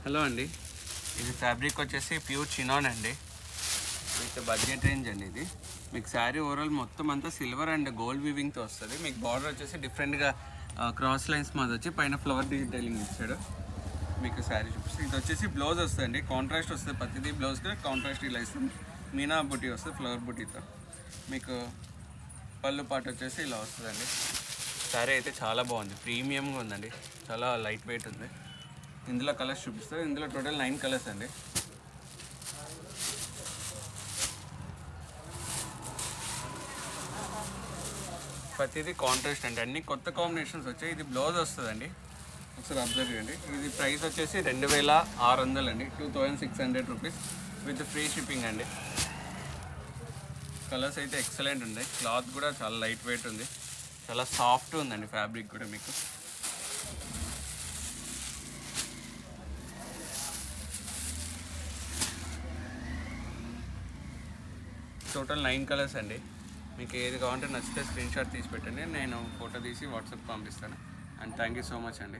Hello అండి, ఇది fabric వచ్చేసి ప్యూర్ చినాన్ అండి. విత్ బడ్జెట్ రేంజ్ అండి. ఇది మీకు శారీ ఓవరాల్ మొత్తం అంతా సిల్వర్ అండ్ గోల్డ్ వీవింగ్తో వస్తుంది. మీకు బార్డర్ వచ్చేసి డిఫరెంట్గా క్రాస్ లైన్స్ మాది వచ్చి పైన ఫ్లవర్ డీటెయిలింగ్ ఇచ్చాడు. మీకు శారీ చూపిస్తుంది. ఇది వచ్చేసి బ్లౌజ్ వస్తుందండి, కాంట్రాస్ట్ వస్తుంది. ప్రతిదీ బ్లౌజ్కి కాంట్రాస్ట్ ఇలా ఇస్తుంది. మీనా బుటీ వస్తుంది ఫ్లవర్ బుటీతో. మీకు పళ్ళు పాటు వచ్చేసి ఇలా వస్తుందండి. శారీ అయితే చాలా బాగుంది, ప్రీమియంగా ఉందండి, చాలా లైట్ వెయిట్ ఉంది. ఇందులో కలర్స్ చూపిస్తారు. ఇందులో టోటల్ 9 కలర్స్ అండి. ప్రతిదీ కాంట్రాస్ట్ అండి, అన్ని కొత్త కాంబినేషన్స్ వచ్చాయి. ఇది బ్లౌజ్ వస్తుందండి, ఒకసారి అబ్జర్వ్ చేయండి. ఇది ప్రైస్ వచ్చేసి 2600 అండి, 2600 రూపీస్ విత్ ఫ్రీ షిప్పింగ్ అండి. కలర్స్ అయితే ఎక్సలెంట్ ఉన్నాయి. క్లాత్ కూడా చాలా లైట్ వెయిట్ ఉంది, చాలా సాఫ్ట్ ఉందండి ఫ్యాబ్రిక్ కూడా. మీకు టోటల్ 9 కలర్స్ అండి. మీకు ఏది కావాలంటే నచ్చితే స్క్రీన్ షాట్ తీసి పెట్టండి, నేను ఫోటో తీసి వాట్సాప్ పంపిస్తాను. And thank you so much అండి.